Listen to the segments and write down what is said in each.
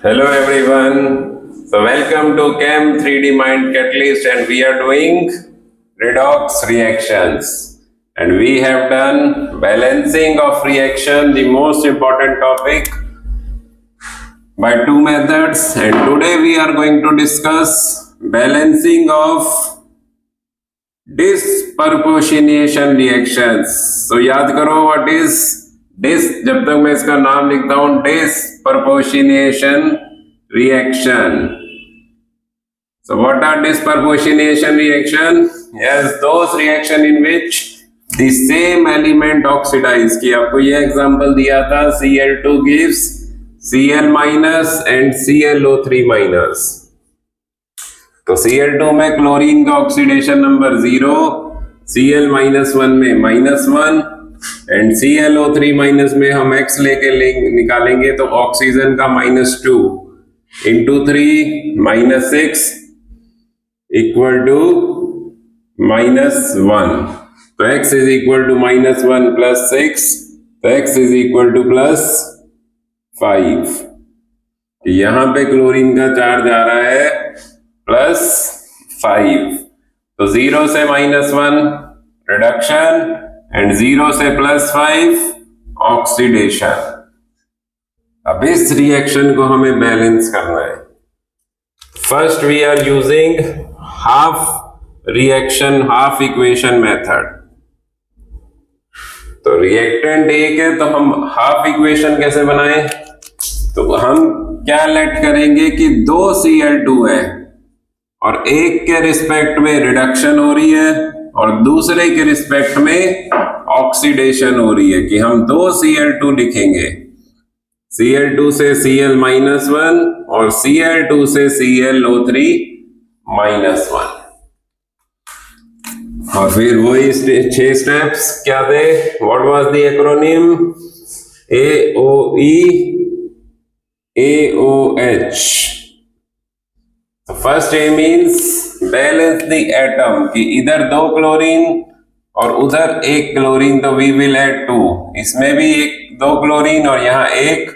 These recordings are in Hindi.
Hello everyone. So welcome to Chem 3D Mind Catalyst and we are doing redox reactions. And we have done balancing of reaction, the most important topic by two methods. And today we are going to discuss balancing of disproportionation reactions. So याद करो what is जब तक मैं इसका नाम लिखता हूं disproportionation reaction. So what are disproportionation reaction? Yes, those reaction in which the same element oxidize. कि आपको ये एग्जांपल दिया था Cl2 gives Cl minus and ClO3 minus. तो Cl2 में क्लोरीन का ऑक्सीडेशन नंबर 0, Cl -1 में -1 एंड ClO3 माइनस में हम X लेके निकालेंगे तो ऑक्सीजन का -2 इंटू 3 -6 इक्वल टू -1. तो X is equal to -1 plus 6, तो X इज इक्वल टू +5. यहां पे क्लोरीन का चार्ज आ रहा है +5. तो 0 से -1 रिडक्शन एंड 0 से +5 ऑक्सीडेशन. अब इस रिएक्शन को हमें बैलेंस करना है. First we are using half reaction half equation method. तो रिएक्टेंट एक है तो हम हाफ इक्वेशन कैसे बनाएं? तो हम क्या लेट करेंगे कि 2 Cl2 है और एक के रिस्पेक्ट में रिडक्शन हो रही है और दूसरे के रिस्पेक्ट में ऑक्सीडेशन हो रही है कि हम 2 Cl2 लिखेंगे. Cl2 से Cl -1 और Cl2 से ClO3 -1. और फिर वही 6 स्टेप्स क्या थे? What was the acronym? AOE AOH. तो first A means balance the atom कि इधर 2 क्लोरीन और उधर 1 क्लोरीन तो वी विल ऐड 2. इसमें भी 2 क्लोरीन और यहां 1,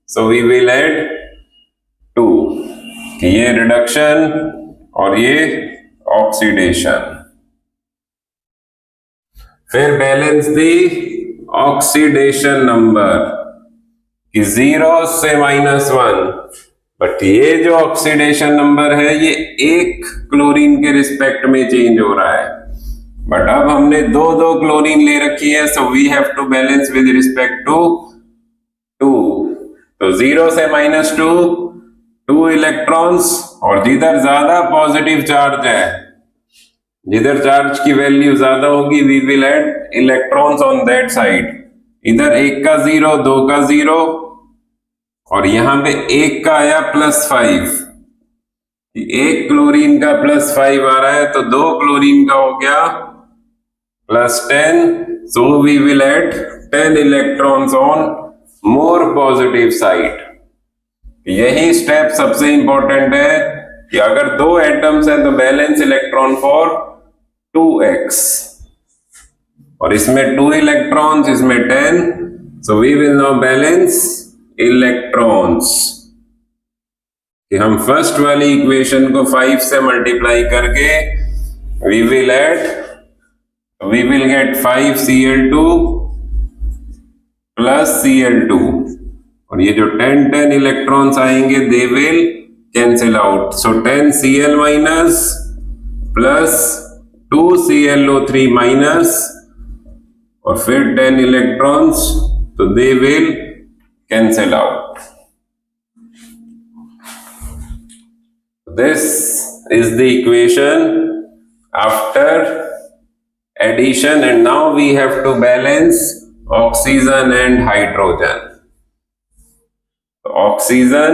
सो वी विल ऐड 2. कि ये रिडक्शन और ये ऑक्सीडेशन. फिर बैलेंस द ऑक्सीडेशन नंबर कि 0 से -1. बट ये जो ऑक्सीडेशन नंबर है ये 1 क्लोरीन के रिस्पेक्ट में चेंज हो रहा है. बट अब हमने 2 क्लोरीन ले रखी है, so we have to balance with respect to 2. तो 0 से -2 2 इलेक्ट्रॉन्स और जिधर ज्यादा पॉजिटिव चार्ज है, जिधर चार्ज की वैल्यू ज्यादा होगी we will add electrons on that side. इधर 1 का 0, 2 का 0 और यहां पे 1 का आया +5. 1 क्लोरीन का +5 आ रहा है तो 2 क्लोरीन का हो गया +10. So we will add 10 electrons on more positive side. यही स्टेप सबसे इंपॉर्टेंट है कि अगर 2 एटम्स हैं तो बैलेंस इलेक्ट्रॉन फॉर 2x और इसमें 2 इलेक्ट्रॉन्स, इसमें 10. So we will now balance electrons कि हम फर्स्ट वाली इक्वेशन को 5 से मल्टीप्लाई करके we will gate 5 Cl2 plus Cl2 और ये जो 10 इलेक्ट्रॉन्स आएंगे they will cancel out. So 10 Cl minus plus 2 ClO3 minus और फिर 10 इलेक्ट्रॉन्स तो they will cancel out. This is the equation after addition and now we have to balance oxygen and hydrogen. Oxygen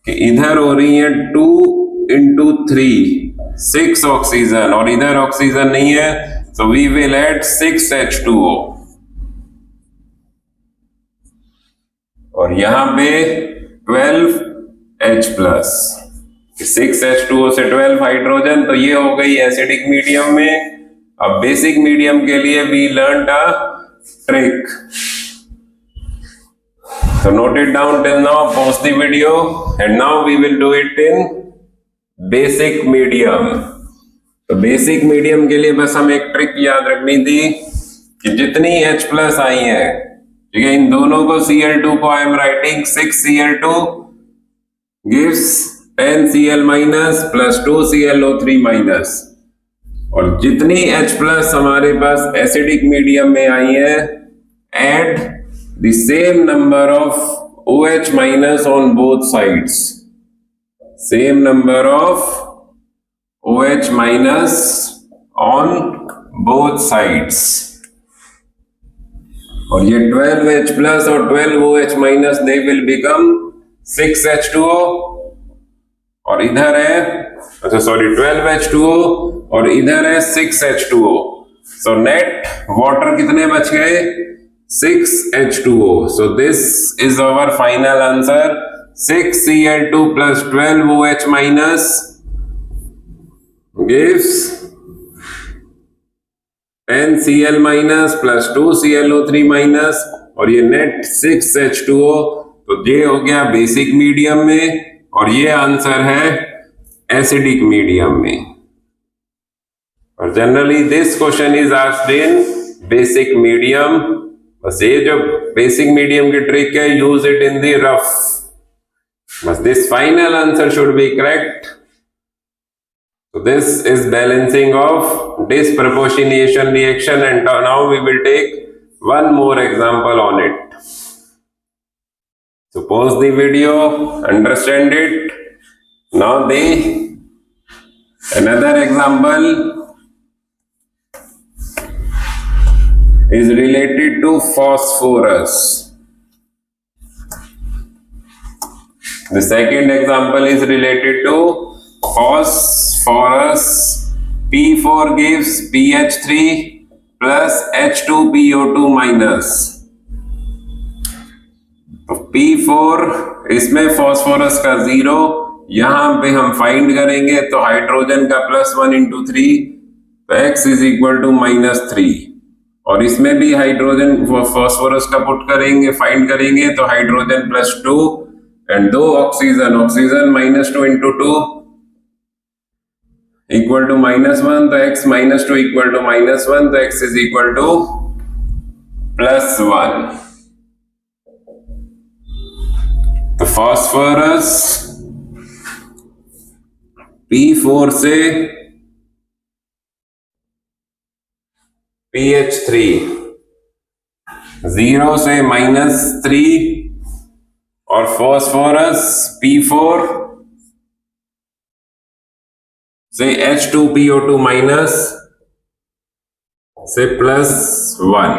कि इधर हो रही है 2 into 3 6 ऑक्सीजन और इधर ऑक्सीजन नहीं है, so we will add 6 H2O. और यहां पे 12 H प्लस, 6 H2O से 12 हाइड्रोजन. तो ये हो गई एसिडिक मीडियम में. अब बेसिक मीडियम के लिए we learn a trick. So note it down till now, pause the video, and now we will do it in basic medium. तो बेसिक मीडियम के लिए बस हमें एक ट्रिक याद रखनी थी कि जितनी H प्लस आई है, ठीक है, इन दोनों को Cl2 को I am writing 6Cl2 gives 10Cl minus plus 2ClO3 minus, और जितनी H प्लस हमारे पास एसिडिक मीडियम में आई है, add the same number of OH minus on both sides, same number of OH minus on both sides, और ये 12H plus और 12OH minus they will become 6H2O, और इधर है, अच्छा सॉरी 12H2O और इधर है 6H2O, सो नेट वाटर कितने बच गए? 6H2O. So this is our final answer. 6Cl2 plus 12OH minus gives 10Cl minus plus 2ClO3 minus, और ये नेट 6H2O. तो ये हो गया बेसिक मीडियम में, और ये आंसर है एसिडिक मीडियम में. और generally this question is asked in basic medium. बस ये जो बेसिक मीडियम की ट्रिक है, use it in the rough. बस this final answer should be correct. So this is balancing of disproportionation reaction, and now we will take one more example on it. So pause the video, understand it. Now another example is related to phosphorus. The second example is related to phosphorus. P4 gives PH3 plus H2PO2 minus. तो P4 इसमें फॉस्फोरस का 0, यहां पे हम फाइंड करेंगे तो हाइड्रोजन का +1 into 3, तो X is equal to -3, और इसमें भी हाइड्रोजन फॉस्फोरस का पुट करेंगे, फाइंड करेंगे तो hydrogen +2 and 2 oxygen, -2 into 2 equal to -1, तो x -2 इक्वल टू -1, तो x इज इक्वल टू +1. तो फॉस्फोरस P4 से PH3, 0 से -3, और फॉस्फोरस P4 से H2PO2 माइनस से +1.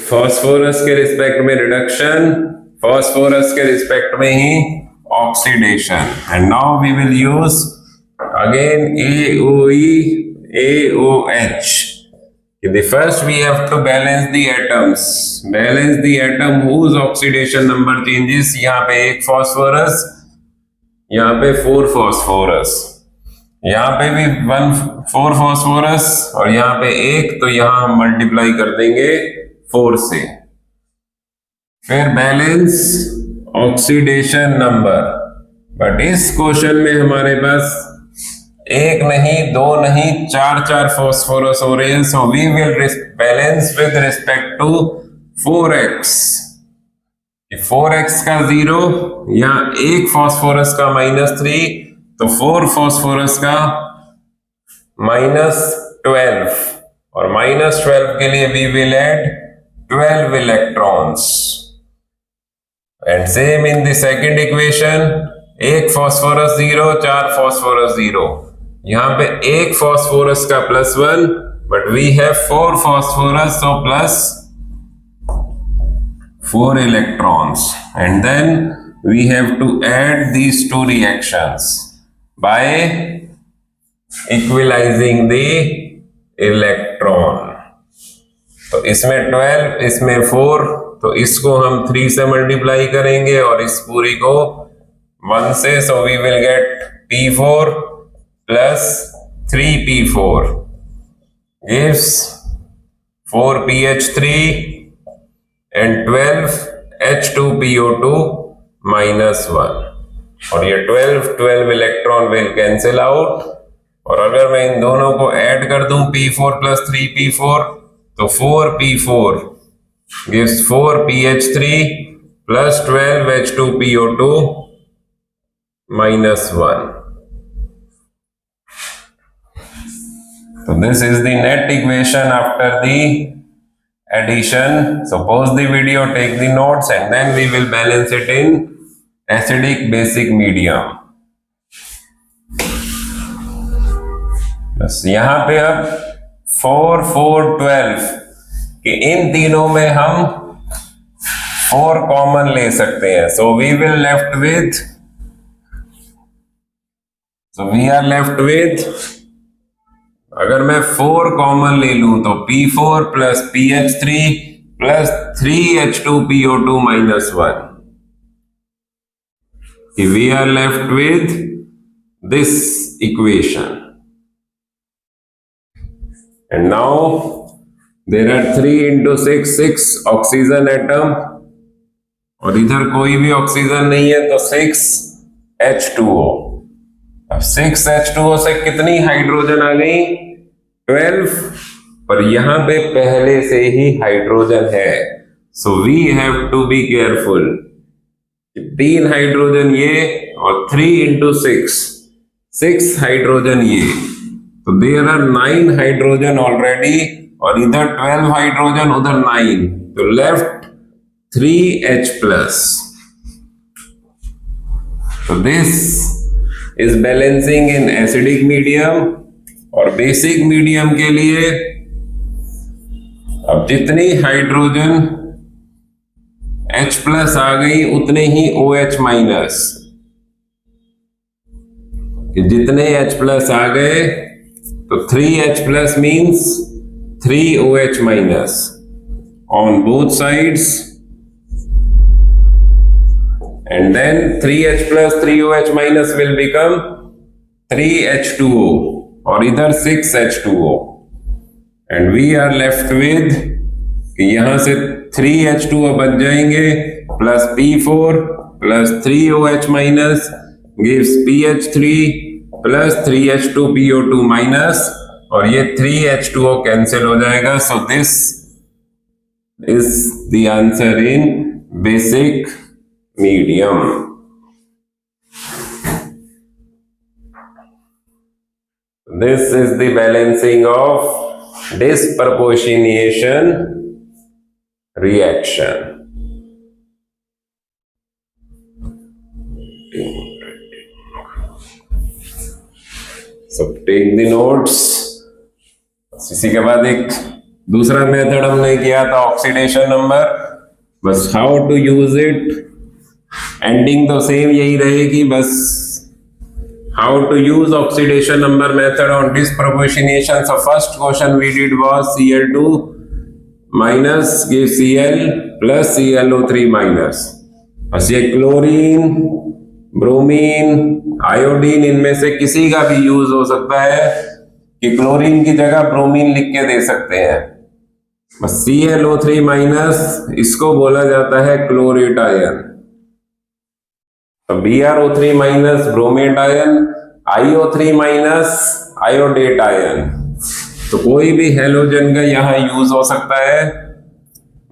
फॉस्फोरस के रिस्पेक्ट में रिडक्शन, फॉस्फोरस के रिस्पेक्ट में ही oxidation. And now we will use again AOE, AOH. The first we have to balance the atoms. Balance the atom whose oxidation number changes. यहाँ पे 1 फॉस्फोरस, यहाँ पे 4 फॉस्फोरस, यहाँ पे भी 4 फॉस्फोरस, और यहाँ पे 1, तो यहाँ हम मल्टीप्लाई कर देंगे 4 से. फिर बैलेंस ऑक्सीडेशन नंबर. बट इस क्वेश्चन में हमारे पास 1 नहीं, 2 नहीं, 4 फॉस्फोरस हो रहे हैं. So we will balance with respect to 4x. 4x का 0, यहाँ 1 फॉस्फोरस का -3, तो 4 फॉस्फोरस का -12, और -12 के लिए we will add 12 electrons. And same in the second equation, 1 phosphorus 0, 4 phosphorus 0, यहाँ पे 1 फॉस्फोरस का +1, but we have 4 phosphorus, so plus 4 electrons, and then we have to add these two reactions by equalizing the electron. तो इसमें 12, इसमें 4, तो इसको हम 3 से मल्टीप्लाई करेंगे और इस पूरी को 1 से. So we will get P4 plus 3P4 gives 4PH3 and 12 H2PO2 -1, और ये 12 इलेक्ट्रॉन विल कैंसिल आउट, और अगर मैं इन दोनों को ऐड कर दूं P4 + 3P4 तो 4P4 gives 4PH3 plus 12 H2PO2 -1. So this is the net equation after the addition. So pause the video, take the notes, and then we will balance it in acidic basic medium. बस यहाँ पे अब 4 4 12 कि इन तीनों में हम 4 कॉमन ले सकते हैं. So we are left with अगर मैं 4 कॉमन ले लूं तो P4 + PH3 + 3H2PO2 -1. We are left with this equation. And now there are 3 × 6 oxygen atom, और इधर कोई भी ऑक्सीजन नहीं है तो 6 H2O. अब 6 H2O से कितनी हाइड्रोजन आ गई? 12, पर यहां पे पहले से ही हाइड्रोजन है. So we have to be careful. 3 hydrogen ये और 3 × 6 हाइड्रोजन ये, तो देयर आर 9 हाइड्रोजन ऑलरेडी, और इधर 12 हाइड्रोजन, उधर 9, तो लेफ्ट 3H+. तो this is balancing in acidic medium. और बेसिक मीडियम के लिए अब जितनी हाइड्रोजन H+ आ गई उतने ही OH-, जितने H+ आ गए तो 3H+ means 3OH- on both sides, and then 3H+ 3OH- will become 3H2O, और इधर 6H2O, and we are left with कि यहां से 3H2O बच जाएंगे plus P4 + 3OH- gives PH3 + 3H2PO2-, और ये 3H2O कैंसिल हो जाएगा. So this is the answer in basic medium. This is the balancing of disproportionation reaction. So take the notes. इसी के बाद एक दूसरा मेथड हमने किया था ऑक्सीडेशन नंबर. बस how to use it, ending तो सेम यही रहेगी. बस how to use oxidation number method on disproportionation. So first question we did was Cl2 minus gives Cl plus ClO3-. बस ये क्लोरीन, ब्रोमीन, आयोडीन, इनमें से किसी का भी यूज हो सकता है कि क्लोरीन की जगह ब्रोमीन लिख के दे सकते हैं. बस ClO3-, इसको बोला जाता है chlorate ion. BrO3- bromate ion, IO3- iodate ion. तो कोई भी हेलोजन का यहां यूज हो सकता है.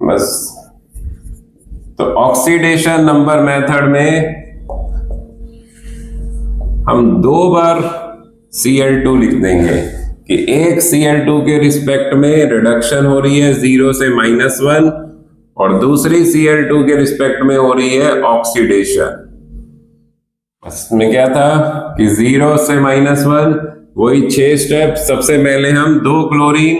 बस तो ऑक्सीडेशन नंबर मेथड में हम 2 बार Cl2 लिख देंगे कि एक Cl2 के रिस्पेक्ट में रिडक्शन हो रही है 0 से -1, और दूसरी Cl2 के रिस्पेक्ट में हो रही है ऑक्सीडेशन. इसमें क्या था कि 0 से -1 वही 6 स्टेप. सबसे पहले हम 2 क्लोरीन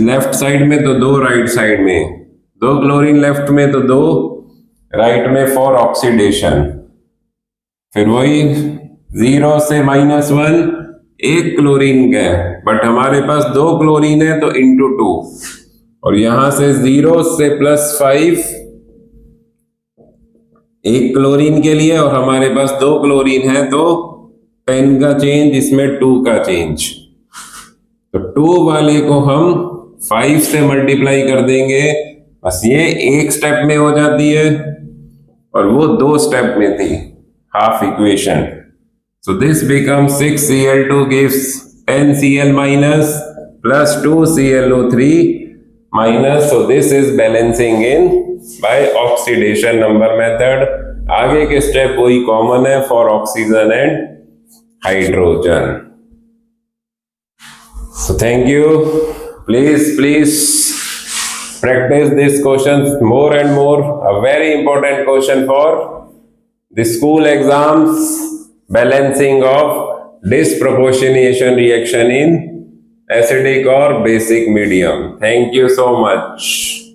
लेफ्ट साइड में तो 2 राइट साइड में, 2 क्लोरीन लेफ्ट में तो 2 राइट में फॉर ऑक्सीडेशन. फिर वही 0 से -1 एक क्लोरीन का है, बट हमारे पास 2 क्लोरीन है तो × 2, और यहां से 0 से +5 एक क्लोरीन के लिए, और हमारे पास 2 क्लोरीन है तो 10 का चेंज, इसमें 2 का चेंज. तो 2 वाले को हम 5 से मल्टीप्लाई कर देंगे बस ये एक स्टेप में हो जाती है और वो 2 स्टेप में थी, half equation. So this becomes 6Cl2 gives 10Cl minus plus 2ClO3 minus. So this is balancing in by oxidation number method. आगे के स्टेप वही कॉमन है for oxygen and hydrogen. So thank you. Please practice these questions more and more. A very important question for the school exams. Balancing of disproportionation reaction in acidic or basic medium. Thank you so much.